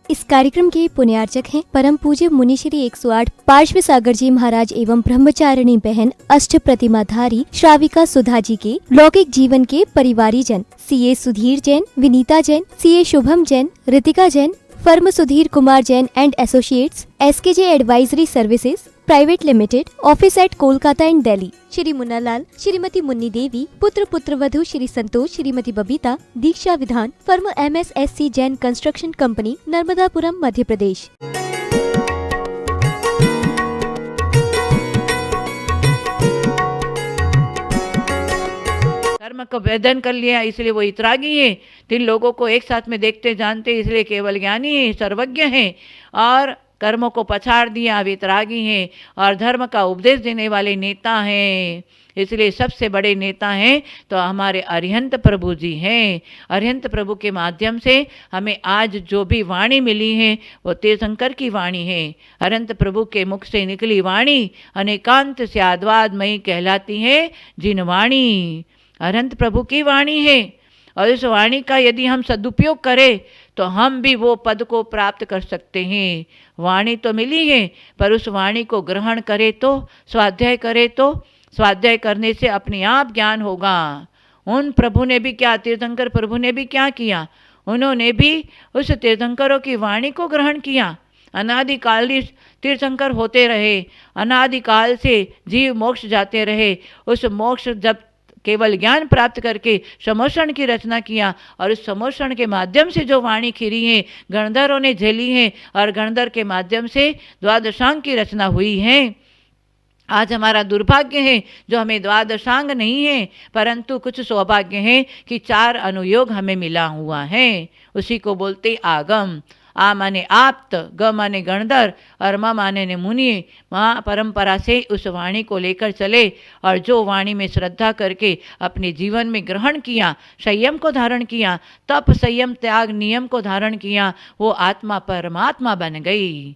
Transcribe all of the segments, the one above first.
इस कार्यक्रम के पुण्यार्चक हैं परम पूज्य मुनि श्री 108 पार्श्व सागर जी महाराज एवं ब्रह्मचारिणी बहन अष्ट प्रतिमाधारी श्राविका सुधा जी के लौकिक जीवन के परिवारी जन CA Sudhir Jain, Vinita Jain, CA Shubham Jain, Ritika Jain, firm Sudhir Kumar Jain and associates, SKJ advisory services private limited, office at Kolkata and Delhi, Shri Munnalal, Shrimati Munni Devi, पुत्र पुत्रवधू Shri Santosh, Shrimati Babita, Diksha Vidhan, firm MSSC Jain construction company, Narmadapuram, Madhya Pradesh. कर्म को वेदन कर लिया इसलिए वो इतरागी है। 3 लोगों को एक साथ में देखते जानते इसलिए केवल ज्ञानी है, सर्वज्ञ है। और कर्मों को पछाड़ दिया, वितरागी हैं। और धर्म का उपदेश देने वाले नेता हैं, इसलिए सबसे बड़े नेता हैं तो हमारे अरिहंत प्रभु जी हैं। अरिहंत प्रभु के माध्यम से हमें आज जो भी वाणी मिली है वो तीर्थंकर की वाणी है। अरिहंत प्रभु के मुख से निकली वाणी अनेकांत से आद्वादमयी कहलाती है जिन वाणी। अरिहंत प्रभु की वाणी है और इस वाणी का यदि हम सदुपयोग करें तो हम भी वो पद को प्राप्त कर सकते हैं। वाणी तो मिली है पर उस वाणी को ग्रहण करें तो, स्वाध्याय करें तो, स्वाध्याय करने से अपने आप ज्ञान होगा। उन प्रभु ने भी क्या, तीर्थंकर प्रभु ने भी क्या किया, उन्होंने भी उस तीर्थंकरों की वाणी को ग्रहण किया। अनादिकाल तीर्थंकर होते रहे, अनादिकाल से जीव मोक्ष जाते रहे। उस मोक्ष जब केवल ज्ञान प्राप्त करके समोषण की रचना किया और उस समोषण के माध्यम से जो वाणी खिरी है गणधरों ने झेली है और गणधर के माध्यम से द्वादशांग की रचना हुई है। आज हमारा दुर्भाग्य है जो हमें द्वादशांग नहीं है, परंतु कुछ सौभाग्य है कि 4 अनुयोग हमें मिला हुआ है। उसी को बोलते आगम। आ माने आप्त, ग माने गणधर और म माने ने मुनि। माँ परंपरा से उस वाणी को लेकर चले और जो वाणी में श्रद्धा करके अपने जीवन में ग्रहण किया, संयम को धारण किया, तप संयम त्याग नियम को धारण किया, वो आत्मा परमात्मा बन गई।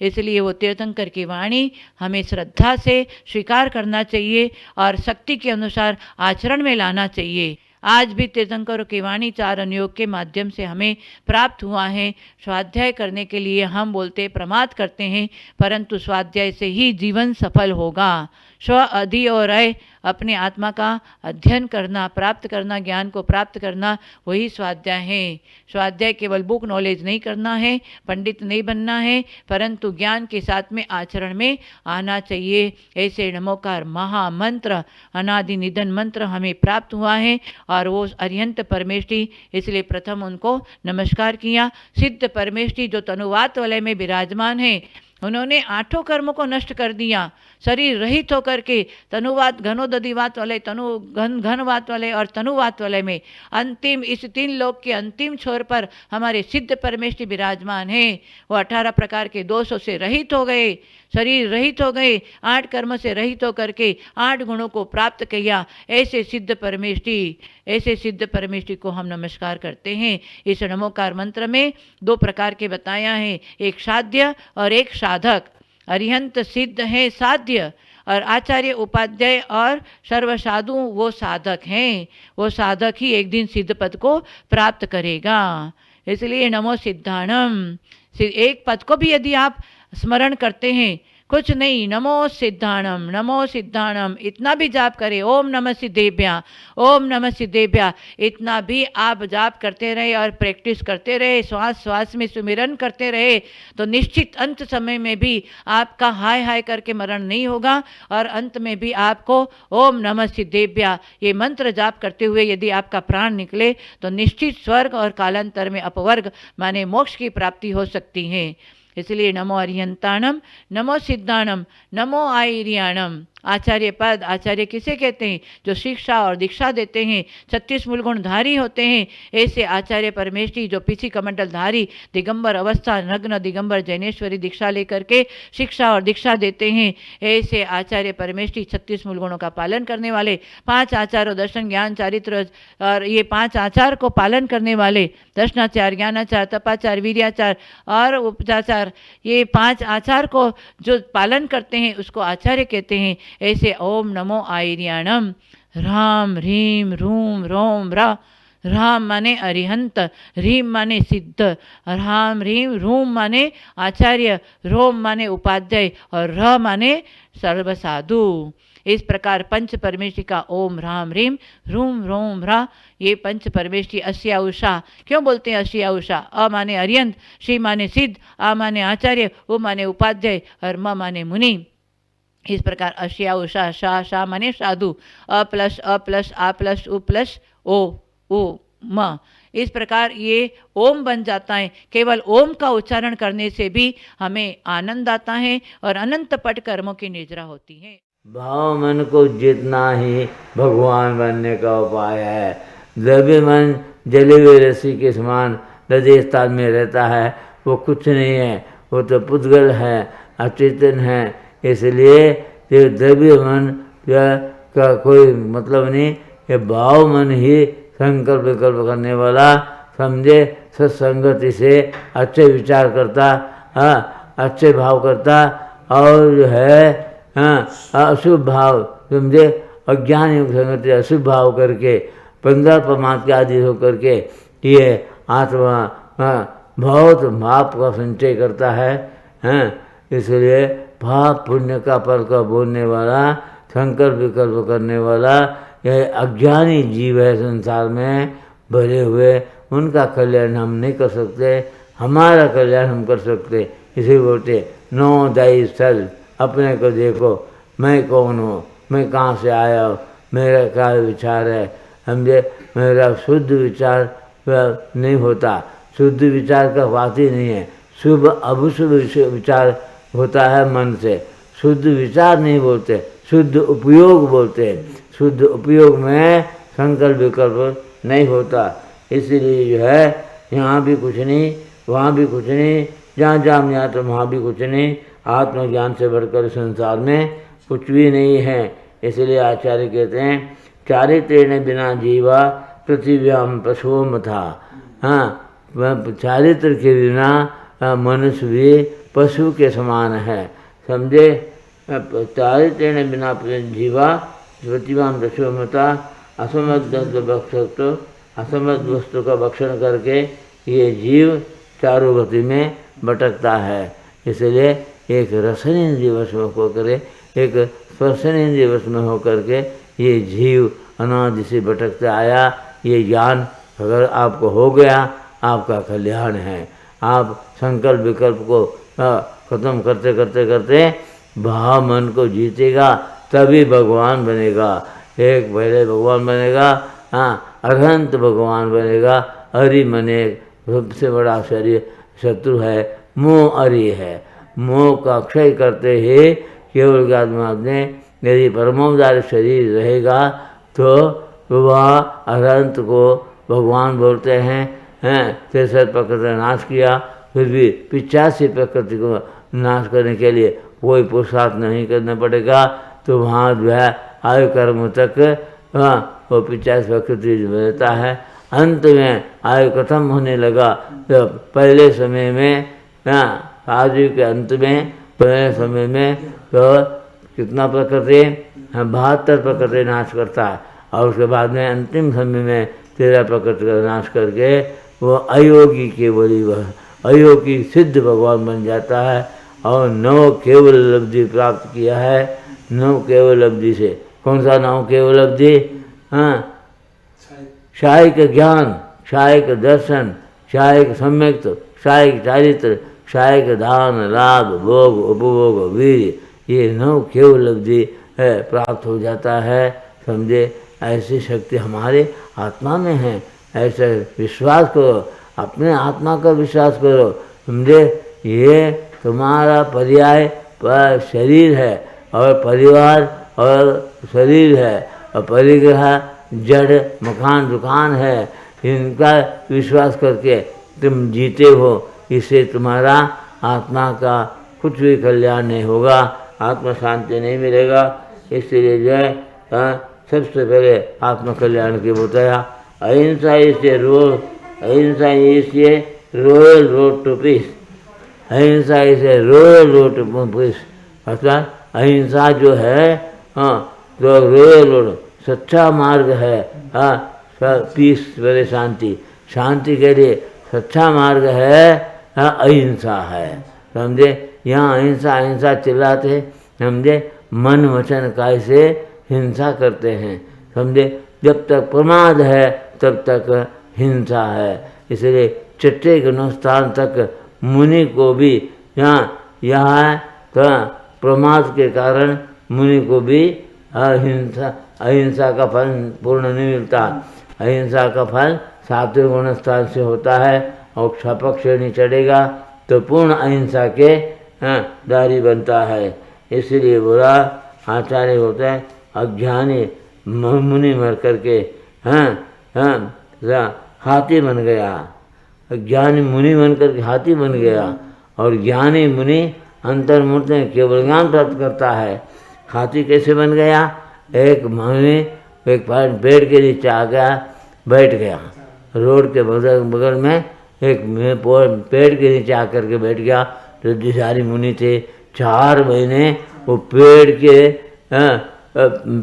इसलिए वो तीर्थंकर की वाणी हमें श्रद्धा से स्वीकार करना चाहिए और शक्ति के अनुसार आचरण में लाना चाहिए। आज भी तीर्थंकरों की वाणी 4 अनुयोग के माध्यम से हमें प्राप्त हुआ है। स्वाध्याय करने के लिए हम बोलते प्रमाद करते हैं, परंतु स्वाध्याय से ही जीवन सफल होगा। स्व अधि और अय अपने आत्मा का अध्ययन करना, प्राप्त करना, ज्ञान को प्राप्त करना, वही स्वाध्याय है। स्वाध्याय केवल बुक नॉलेज नहीं करना है, पंडित नहीं बनना है, परंतु ज्ञान के साथ में आचरण में आना चाहिए। ऐसे नमोकार महामंत्र, अनादि निधन मंत्र हमें प्राप्त हुआ है और वो अरिहंत परमेष्ठी, इसलिए प्रथम उनको नमस्कार किया। सिद्ध परमेष्ठी जो तनुवात वलय में विराजमान है, उन्होंने 8 कर्मों को नष्ट कर दिया। शरीर रहित होकर के तनुवात, घनोदधिवात वाले, तनु घनवात वाले और तनुवात वाले में अंतिम इस 3 लोक के अंतिम छोर पर हमारे सिद्ध परमेष्ठी विराजमान है। वो 18 प्रकार के दोषों से रहित हो गए, शरीर रहित हो गए, 8 कर्म से रहित होकर के 8 गुणों को प्राप्त किया। ऐसे सिद्ध परमेष्ठी को हम नमस्कार करते हैं। इस नमोकार मंत्र में 2 प्रकार के बताया है, एक साध्य और एक साधक। अरिहंत सिद्ध है साध्य और आचार्य उपाध्याय और सर्वसाधु वो साधक हैं। वो साधक ही एक दिन सिद्ध पद को प्राप्त करेगा। इसलिए नमो सिद्धाणम, एक पद को भी यदि आप स्मरण करते हैं, कुछ नहीं, नमो सिद्धाणम, नमो सिद्धाणम, इतना भी जाप करें, ओम नमः सिद्धेभ्या, ओम नमः सिद्धेभ्या, इतना भी आप जाप करते रहे और प्रैक्टिस करते रहे, श्वास श्वास में सुमिरन करते रहे, तो निश्चित अंत समय में भी आपका हाय हाय करके मरण नहीं होगा और अंत में भी आपको ओम नमः सिद्धेभ्या ये मंत्र जाप करते हुए यदि आपका प्राण निकले तो निश्चित स्वर्ग और कालांतर में अपवर्ग माने मोक्ष की प्राप्ति हो सकती है। इसलिए नमो अरिहंताणम, नमो सिद्धाणम, नमो आयर्याणम। आचार्य पद, आचार्य किसे कहते हैं? जो शिक्षा और दीक्षा देते हैं, 36 मूलगुणधारी होते हैं। ऐसे आचार्य परमेष्ठी जो पीछी कमंडलधारी दिगंबर अवस्था, नग्न दिगंबर जैनेश्वरी दीक्षा लेकर के शिक्षा और दीक्षा देते हैं, ऐसे आचार्य परमेष्ठी 36 मूलगुणों का पालन करने वाले, 5 आचारों दर्शन ज्ञान चारित्र और ये 5 आचार को पालन करने वाले, दर्शनाचार, ज्ञानाचार, तपाचार, वीर्याचार और उपचाचार, ये 5 आचार को जो पालन करते हैं उसको आचार्य कहते हैं। ऐसे ओम नमो आयर्याणम, राम ह्रीम रूम रोम रा राम माने अरिहंत, रीम माने सिद्ध, राम रीम रूम माने आचार्य, रोम माने उपाध्याय और र माने सर्वसाधु। इस प्रकार पंच परमेष्टि का ओम राम रीम रूम रोम रा, ये पंच परमेष्टि अस्या उषा। क्यों बोलते हैं अस्या उषा? अ माने अरियंत, श्री माने सिद्ध, आ माने आचार्य, उ माने उपाध्याय और म माने मुनि। इस प्रकार अस्या उषा, शाह शाह माने साधु, अ प्लस आ प्लस उ प्लस ओ म। इस प्रकार ये ओम बन जाता है। केवल ओम का उच्चारण करने से भी हमें आनंद आता है और अनंत पट कर्मों की निद्रा होती है। भाव मन को जीतना ही भगवान बनने का उपाय है। द्रव्य मन जले हुए रस्सी के समान हृदय स्थान में रहता है, वो कुछ नहीं है, वो तो पुद्गल है, अचेतन है। इसलिए ये द्रव्य मन का कोई मतलब नहीं। ये भाव मन ही संकल्प विकल्प करने वाला, समझे, सत्संगति से अच्छे विचार करता, अच्छे भाव करता, और जो है अशुभ भाव, समझे, अज्ञान युक्त संगति अशुभ भाव करके 15 परमात्मा के आदि होकर के ये आत्मा बहुत पाप का संचय करता है। इसलिए पाप पुण्य का फल का बोलने वाला, संकल्प विकल्प करने वाला यह अज्ञानी जीव है संसार में भरे हुए। उनका कल्याण हम नहीं कर सकते, हमारा कल्याण हम कर सकते। इसे बोलते नो दाई सेल्फ, अपने को देखो, मैं कौन हूँ, मैं कहाँ से आया हूँ, मेरा क्या विचार है, समझे। मेरा शुद्ध विचार नहीं होता, शुद्ध विचार का बात ही नहीं है। शुभ अभुशुभ विचार होता है मन से, शुद्ध विचार नहीं बोलते, शुद्ध उपयोग बोलते हैं। शुद्ध उपयोग में संकल्प विकल्प नहीं होता। इसलिए जो है यहाँ भी कुछ नहीं, वहाँ भी कुछ नहीं, जहाँ जहाँ में आता वहाँ भी कुछ नहीं। आत्मज्ञान से बढ़कर संसार में कुछ भी नहीं है। इसलिए आचार्य कहते हैं चारित्रेण बिना जीवा पृथिव्याम पशुओं था। चारित्र के बिना मनुष्य भी पशु के समान है, समझे। चारित्रेण बिना जीवा पृथिव्याम पशुओं था। असमर्थ वस्तु का भक्षण करके ये जीव चारों गति में भटकता है। इसलिए एक रसनेन्द्रिय वश में होकर, एक स्पर्शनेन्द्रिय वश में होकर के ये जीव अनादि से भटकता आया। ये ज्ञान अगर आपको हो गया, आपका कल्याण है। आप संकल्प विकल्प को खत्म करते करते करते भाव मन को जीतेगा, तभी भगवान बनेगा। एक पहले भगवान बनेगा, अरहंत भगवान बनेगा। हरि मने सबसे बड़ा शत्रु है, मोह हरि है। मोह का क्षय करते ही केवल ज्ञात्मा ने यदि परमोदार शरीर रहेगा तो वह अरहंत को भगवान बोलते हैं। 63 प्रकृति नाश किया, फिर भी 85 प्रकृति को नाश करने के लिए कोई पुरुषार्थ नहीं करना पड़ेगा। तो वहाँ जो है आयु कर्म तक वो 85 प्रकृति रहता है। अंत में आयु खत्म होने लगा तो पहले समय में आयु के अंत में पहले समय में तो कितना प्रकृति 72 प्रकृति नाश करता है, और उसके बाद में अंतिम समय में 13 प्रकृति का नाश करके वो अयोगी केवली वह अयोगी सिद्ध भगवान बन जाता है। और 9 केवल लब्धि प्राप्त किया है। 9 केवल लब्धि से कौन सा 9 केवल लब्धि? शायिक ज्ञान, शायिक दर्शन, शायिक सम्यक्त, शायिक चारित्र, शायिक दान, लाभ, भोग, उपभोग, वीर, ये 9 केवल लब्धि है प्राप्त हो जाता है, समझे। ऐसी शक्ति हमारे आत्मा में है, ऐसे विश्वास करो, अपने आत्मा का विश्वास करो, समझे। ये तुम्हारा पर्याय पर शरीर है, और परिवार और शरीर है, और परिग्रह जड़ मकान दुकान है। इनका विश्वास करके तुम जीते हो, इससे तुम्हारा आत्मा का कुछ भी कल्याण नहीं होगा, आत्मा शांति नहीं मिलेगा। इसलिए जो है सबसे पहले आत्म कल्याण की बताया। अहिंसा इसे रॉयल रोड टू पीस। अहिंसा इसे रॉयल रोड टू पीस, अर्थात अहिंसा जो है तो रॉयल रोड सच्चा मार्ग है, पीस बोले शांति, शांति के लिए सच्चा मार्ग है अहिंसा है, समझे। यहाँ अहिंसा अहिंसा चिल्लाते, समझे, मन वचन काय से हिंसा करते हैं, समझे। जब तक प्रमाद है तब तक हिंसा है। इसलिए चट्टे के स्थान तक मुनि को भी यहाँ तो प्रमाद के कारण मुनि को भी अहिंसा का फल पूर्ण नहीं मिलता। अहिंसा का फल सात्विक गुण स्थान से होता है, और क्षपक श्रेणी चढ़ेगा तो पूर्ण अहिंसा के दारी बनता है। इसलिए बोला आचार्य होता है अज्ञानी मुनि मर करके हाथी बन गया, ज्ञानी मुनि बन करके हाथी बन गया, और ज्ञानी मुनि अंतर्मुक्त में केवल ज्ञान प्राप्त करता है। हाथी कैसे बन गया? एक मुनि एक पेड़ के नीचे आ गया, बैठ गया, रोड के बगल में एक पेड़ के नीचे आकर के बैठ गया। तो दिशारी मुनि थे, 4 महीने वो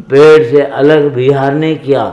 पेड़ से अलग विहार नहीं किया,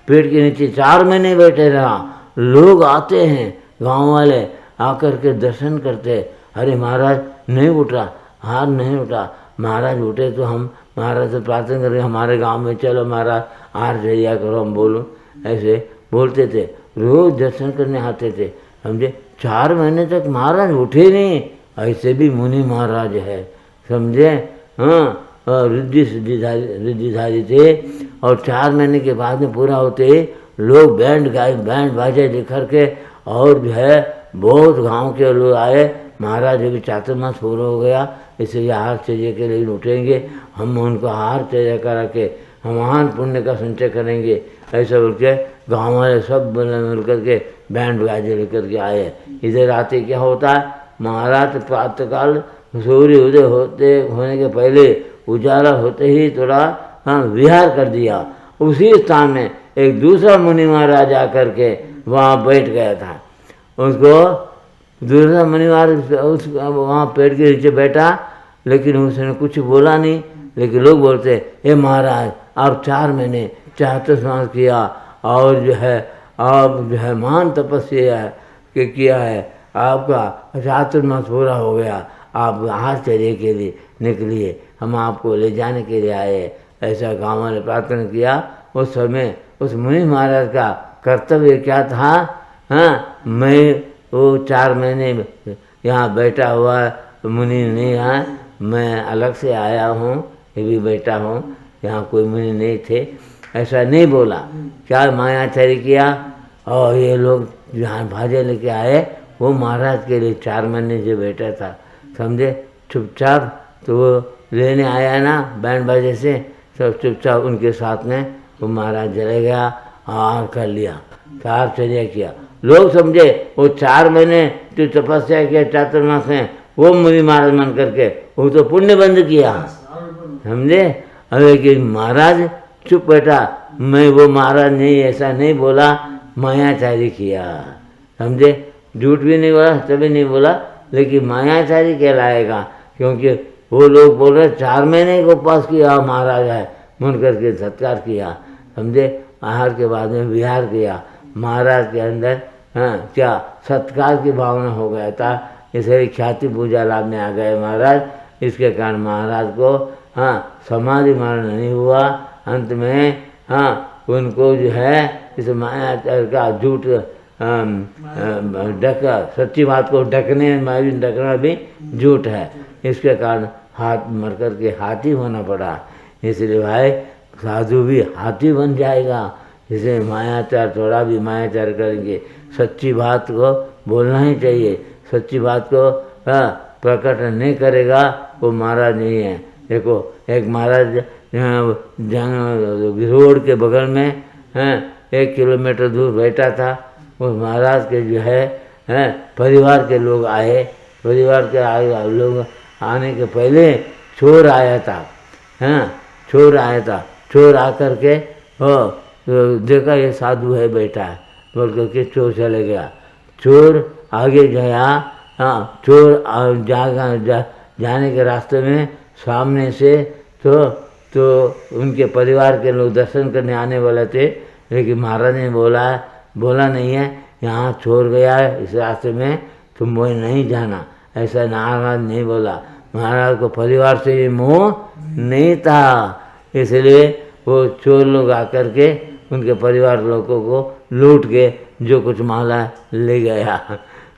पेड़ के नीचे 4 महीने बैठे रहा। लोग आते हैं, गांव वाले आकर के दर्शन करते, अरे महाराज नहीं उठा, हाथ नहीं उठा, महाराज उठे तो हम महाराज से प्रार्थना करें हमारे गांव में चलो महाराज हार जरिया करो, हम बोलो, ऐसे बोलते थे। रोज दर्शन करने आते थे, समझे। 4 महीने तक महाराज उठे नहीं, ऐसे भी मुनि महाराज है, समझे। हाँ, रिद्धिधारी थे। और 4 महीने के बाद में पूरा होते ही लोग बैंड बाजे लेकर के, और जो है बहुत गांव के लोग आए, महाराज अभी चातुर्मास पूरा हो गया, इसलिए हार चर्या के लिए उठेंगे, हम उनको हार चर्या करा के हम महान पुण्य का संचय करेंगे, ऐसा बोल के गाँव वाले सब मिल करके बैंड बाजे लेकर के आए। इधर आते क्या होता है, महाराज प्रातःकाल सूर्य उदय होने के पहले उजाला होते ही थोड़ा विहार कर दिया। उसी स्थान में एक दूसरा मुनि महाराज आकर के वहाँ बैठ गया था। उसको दूसरा मुनि महाराज वहाँ पेड़ के नीचे बैठा, लेकिन उसने कुछ बोला नहीं। लेकिन लोग बोलते, हे महाराज आप 4 महीने चातुर्मास किया, और जो है आप जो है महान तपस्या किया है, आपका चातुर्मास पूरा हो गया, आप हाथ चर्या के लिए निकलिए, हम आपको ले जाने के लिए आए। ऐसा गाँव वाले प्रार्थना किया। उस समय उस मुनि महाराज का कर्तव्य क्या था? हाँ, मैं वो 4 महीने यहाँ बैठा हुआ मुनि नहीं है, मैं अलग से आया हूँ, ये भी बैठा हूँ, यहाँ कोई मुनि नहीं थे, ऐसा नहीं बोला। क्या मायाचारी किया, और ये लोग जहाँ भाजे लेके आए वो महाराज के लिए 4 महीने जो बैठा था, समझे। चुपचाप तो वो लेने आया ना बैंड बाजे से, सब चुपचाप उनके साथ में वो महाराज चले गया, आहार कर लिया, चातुर्मास किया। लोग समझे वो 4 महीने जो तपस्या किया चातुर्मास में, वो मुनि महाराज मन करके वो तो पुण्य बंद किया, समझे। लेकिन महाराज चुप बैठा, मैं वो महाराज नहीं, ऐसा नहीं बोला, मायाचारी किया, समझे। झूठ भी नहीं बोला, तभी नहीं बोला, लेकिन मायाचारी कहलाएगा, क्योंकि वो लोग बोल रहे 4 महीने को उपास किया महाराज है, मन करके सत्कार किया, समझे। आहार के बाद में विहार किया, महाराज के अंदर क्या सत्कार की भावना हो गया था, इसलिए ख्याति पूजा लाभ में आ गए महाराज। इसके कारण महाराज को समाधि मरण नहीं हुआ। अंत में उनको जो है इस मायाचार का झूठ सच्ची बात को ढकना भी झूठ है, इसके कारण हाथ मर कर के हाथी होना पड़ा। इसलिए भाई साधु भी हाथी बन जाएगा, इसलिए मायाचार थोड़ा भी मायाचार करेंगे, सच्ची बात को बोलना ही चाहिए। सच्ची बात को प्रकट नहीं करेगा वो महाराज नहीं है। देखो एक महाराज रोड के बगल में 1 किलोमीटर दूर बैठा था, उस महाराज के जो है परिवार के लोग आए। परिवार के लोग आने के पहले चोर आया था, चोर आकर के देखा ये साधु है बैठा है, बोल करके चोर चले गया। चोर आगे गया, चोर जाने के रास्ते में सामने से तो उनके परिवार के लोग दर्शन करने आने वाले थे, लेकिन महाराज ने बोला नहीं है, यहाँ छोड़ गया है इस रास्ते में, तुम वही नहीं जाना, ऐसा महाराज नहीं बोला। महाराज को परिवार से ये मोह नहीं था, इसलिए वो चोर लोग आकर के उनके परिवार लोगों को लूट के जो कुछ माला ले गया,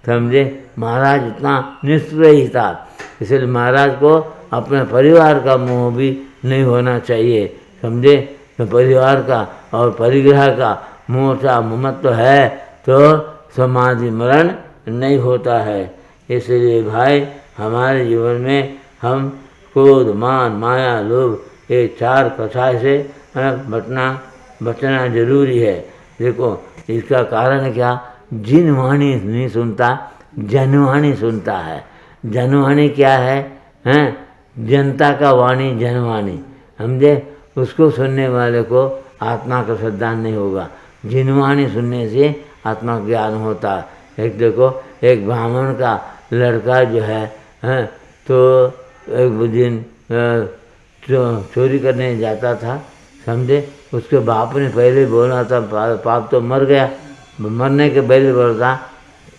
समझे। महाराज इतना निष्ठुर था, इसलिए महाराज को अपने परिवार का मोह भी नहीं होना चाहिए, समझे। तो परिवार का और परिग्रह का मोह का ममत्व है तो समाधि मरण नहीं होता है। इसलिए भाई हमारे जीवन में हम क्रोध, मान, माया, लोभ, ये 4 कषाय से बचना जरूरी है। देखो इसका कारण क्या, जिनवाणी नहीं सुनता, जनवाणी सुनता है। जनवाणी क्या है, हैं? जनता का वाणी जनवाणी, समझे। उसको सुनने वाले को आत्मा का श्रद्धान नहीं होगा। जिनवाणी सुनने से आत्मा ज्ञान होता है। एक देखो, एक ब्राह्मण का लड़का जो है, तो एक दिन चोरी करने जाता था, समझे। उसके बाप ने पहले बोला था, पाप तो मर गया, मरने के पहले बोलता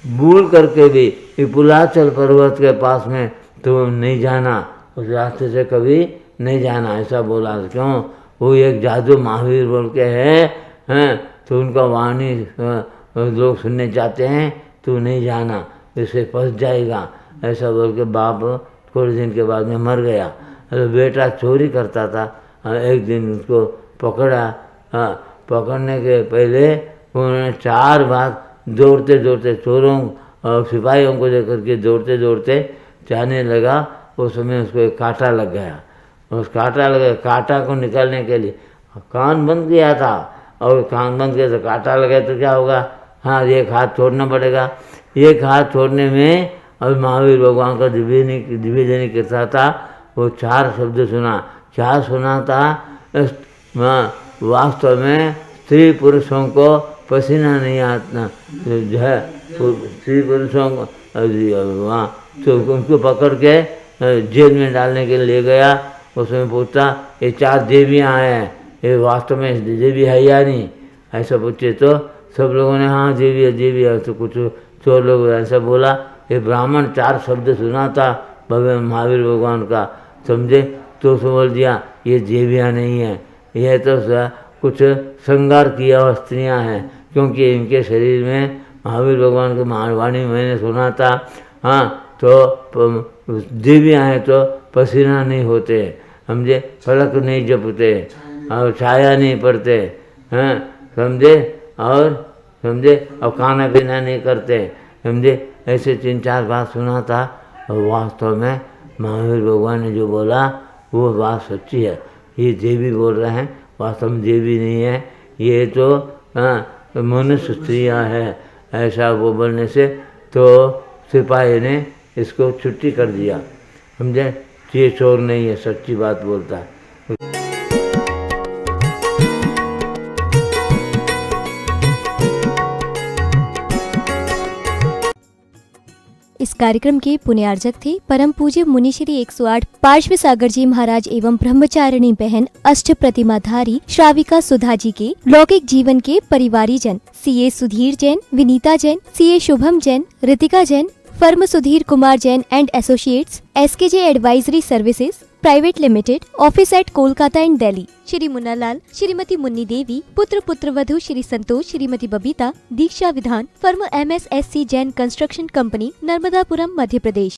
भूल करके भी ये पुलाचल पर्वत के पास में तुम नहीं जाना, उस रास्ते से कभी नहीं जाना, ऐसा बोला। क्यों? वो एक जादू महावीर बोल के हैं, तो उनका वाणी लोग सुनने जाते हैं, तू नहीं जाना, इससे फंस जाएगा, ऐसा बोल के बाप थोड़े दिन के बाद में मर गया। तो बेटा चोरी करता था, एक दिन उसको पकड़ा। पकड़ने के पहले उन्होंने 4 बार दौड़ते दौड़ते चोरों और सिपाहियों को लेकर के दौड़ते दौड़ते जाने लगा। उस समय उसको एक कांटा लग गया। उस कांटा को निकालने के लिए कान बंद किया था, और कान बंद किया तो कांटा लगा तो क्या होगा, हाँ एक हाथ छोड़ना पड़ेगा। एक हाथ छोड़ने में और महावीर भगवान का दिव्य जनी कैसा था, वो 4 शब्द सुना। क्या सुना था? वास्तव में स्त्री पुरुषों को पसीना नहीं आता जो है, स्त्री पुरुषों को वहाँ तो उनको पकड़ के जेल में डालने के लिए ले गया। उसमें पूछता ये 4 देवियाँ हैं, ये वास्तव में देवी है या नहीं, ऐसा पूछे तो सब लोगों ने हाँ देवी है। तो कुछ चोर लोग ऐसा बोला। ये ब्राह्मण 4 शब्द सुना था भगवान महावीर भगवान का, समझे। तो उसने बोल दिया ये देवियाँ नहीं है, यह तो कुछ श्रृंगार किया हुआ स्त्रियाँ हैं, क्योंकि इनके शरीर में महावीर भगवान की वाणी मैंने सुना था, हाँ तो देवियाँ हैं तो पसीना नहीं होते, समझे, फलक नहीं जपते और छाया नहीं पड़ते, हैं, समझे, और खाना पीना नहीं करते, समझे। ऐसे 3-4 बात सुना था, और वास्तव में महावीर भगवान ने जो बोला वो बात सच्ची है। ये देवी बोल रहे हैं, वास्तव में देवी नहीं है, ये तो मनुष्य स्त्रियाँ है, ऐसा वो बोलने से तो सिपाही ने इसको छुट्टी कर दिया, समझे। ये चोर नहीं है, सच्ची बात बोलता है। इस कार्यक्रम के पुण्यार्जक थे परम पूज्य मुनि श्री 108 पार्श्व सागर जी महाराज एवं ब्रह्मचारिणी बहन अष्ट प्रतिमाधारी श्राविका सुधा जी के लौकिक जीवन के परिवारी जन CA Sudhir Jain, Vinita Jain, CA Shubham Jain, Ritika Jain, firm Sudhir Kumar Jain and associates, SKJ advisory services private limited, office at Kolkata and Delhi, Shri Munna Lal, Shrimati Munni Devi, पुत्र वधु Shri Santosh, Shrimati Babita, Diksha Vidhan, firm MSSC Jain construction company, Narmadapuram, Madhya प्रदेश।